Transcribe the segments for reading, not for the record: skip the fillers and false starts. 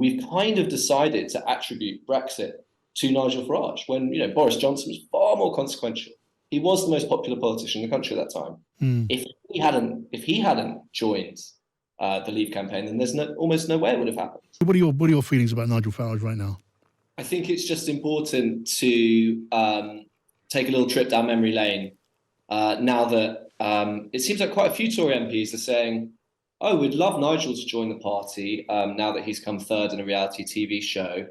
we've kind of decided to attribute Brexit to Nigel Farage when, Boris Johnson was far more consequential. He was the most popular politician in the country at that time. If he hadn't joined the Leave campaign, then there's almost no way it would have happened. What are your feelings about Nigel Farage right now? I think it's just important to take a little trip down memory lane now that it seems like quite a few Tory MPs are saying, oh, we'd love Nigel to join the party now that he's come third in a reality TV show.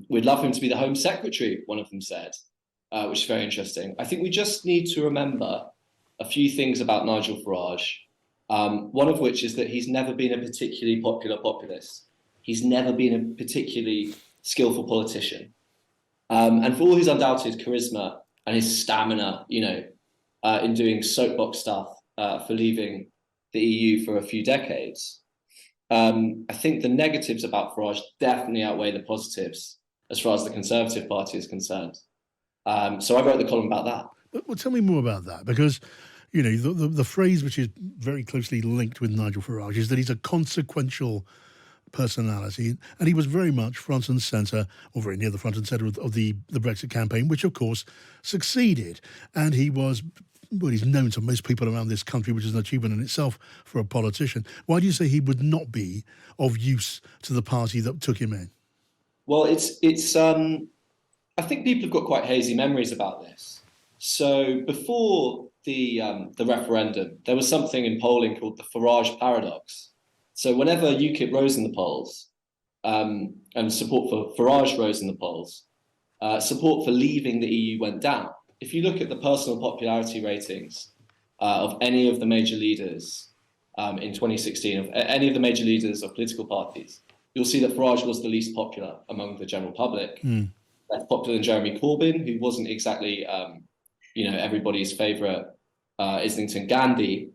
We'd love him to be the Home Secretary, one of them said, which is very interesting. I think we just need to remember a few things about Nigel Farage, one of which is that he's never been a particularly popular populist. He's never been a particularly skillful politician. And for all his undoubted charisma and his stamina, in doing soapbox stuff for leaving the EU for a few decades, I think the negatives about Farage definitely outweigh the positives as far as the Conservative Party is concerned. So I wrote the column about that. Well, tell me more about that, because the phrase which is very closely linked with Nigel Farage is that he's a consequential personality, and he was very much front and centre, or very near the front and centre of the Brexit campaign, which of course succeeded. And he was, well, he's known to most people around this country, which is an achievement in itself for a politician. Why do you say he would not be of use to the party that took him in? Well, it's I think people have got quite hazy memories about this. So before the referendum, there was something in polling called the Farage Paradox. So whenever UKIP rose in the polls, and support for Farage rose in the polls, support for leaving the EU went down. If you look at the personal popularity ratings of any of the major leaders in 2016, of any of the major leaders of political parties, you'll see that Farage was the least popular among the general public. Less popular than Jeremy Corbyn, who wasn't exactly, everybody's favourite Islington Gandhi.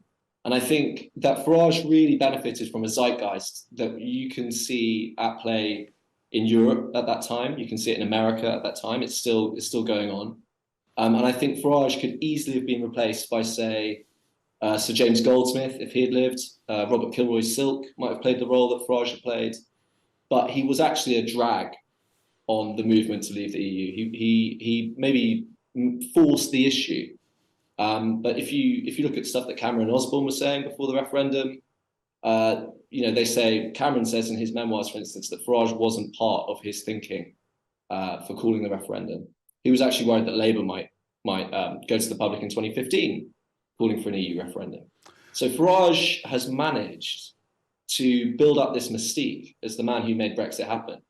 And I think that Farage really benefited from a zeitgeist that you can see at play in Europe at that time. You can see it in America at that time. It's still going on. And I think Farage could easily have been replaced by, say, Sir James Goldsmith, if he had lived. Robert Kilroy Silk might have played the role that Farage had played. But he was actually a drag on the movement to leave the EU. He maybe forced the issue. But if you look at stuff that Cameron Osborne was saying before the referendum, Cameron says in his memoirs, for instance, that Farage wasn't part of his thinking for calling the referendum. He was actually worried that Labour might go to the public in 2015, calling for an EU referendum. So Farage has managed to build up this mystique as the man who made Brexit happen.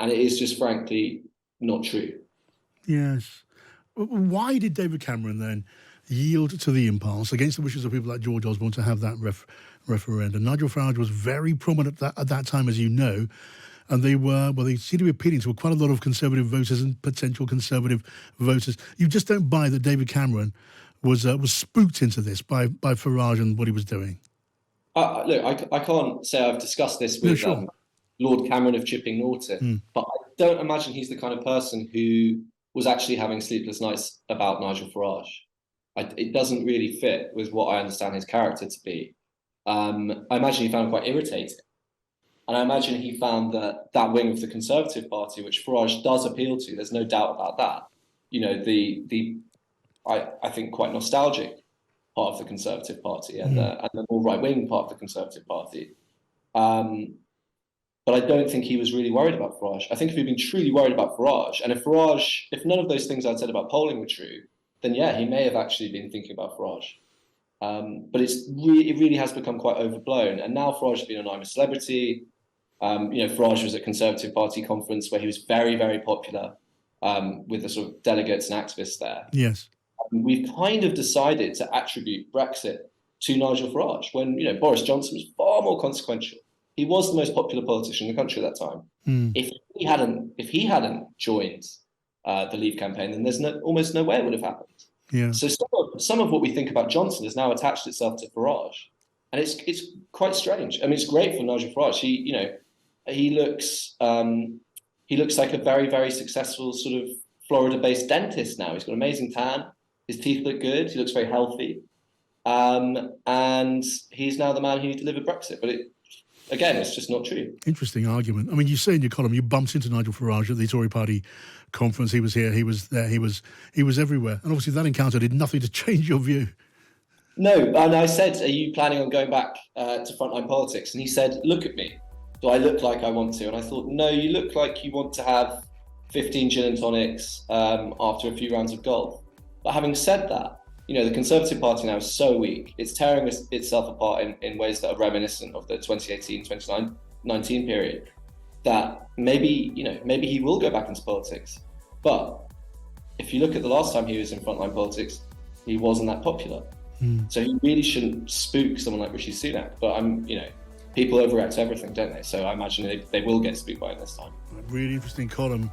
And it is just frankly not true. Yes. Why did David Cameron then yield to the impulse against the wishes of people like George Osborne to have that referendum? Nigel Farage was very prominent at that time, as you know, and they seem to be appealing to quite a lot of Conservative voters and potential Conservative voters. You just don't buy that David Cameron was spooked into this by Farage and what he was doing. Look, I can't say I've discussed this with Lord Cameron of Chipping Norton, but I don't imagine he's the kind of person who was actually having sleepless nights about Nigel Farage. It doesn't really fit with what I understand his character to be. I imagine he found it quite irritating. And I imagine he found that wing of the Conservative Party, which Farage does appeal to, there's no doubt about that. I think quite nostalgic part of the Conservative Party and the more right-wing part of the Conservative Party. But I don't think he was really worried about Farage. I think if he'd been truly worried about Farage, and if none of those things I'd said about polling were true, then yeah, he may have actually been thinking about Farage. But it really has become quite overblown. And now Farage has been on I'm a Celebrity. Farage was at Conservative Party conference where he was very, very popular with the sort of delegates and activists there. Yes. We've kind of decided to attribute Brexit to Nigel Farage when, Boris Johnson was far more consequential. He was the most popular politician in the country at that time. If he hadn't joined the Leave campaign, then there's almost no way it would have happened. Yeah. So some of what we think about Johnson has now attached itself to Farage, and it's quite strange. I mean, it's great for Nigel Farage. He looks like a very, very successful sort of Florida-based dentist now. He's got an amazing tan. His teeth look good. He looks very healthy, and he's now the man who delivered Brexit. But again, it's just not true. Interesting argument. I mean, you say in your column you bumped into Nigel Farage at the Tory party conference. He was here, he was there, he was everywhere. And obviously that encounter did nothing to change your view. No, and I said, are you planning on going back to frontline politics? And he said, look at me. Do I look like I want to? And I thought, no, you look like you want to have 15 gin and tonics after a few rounds of golf. But having said that, the Conservative Party now is so weak. It's tearing itself apart in ways that are reminiscent of the 2018-2019 period, that maybe he will go back into politics. But if you look at the last time he was in frontline politics, he wasn't that popular. So he really shouldn't spook someone like Rishi Sunak. But people overreact to everything, don't they? So I imagine they will get spooked by it this time. Really interesting column.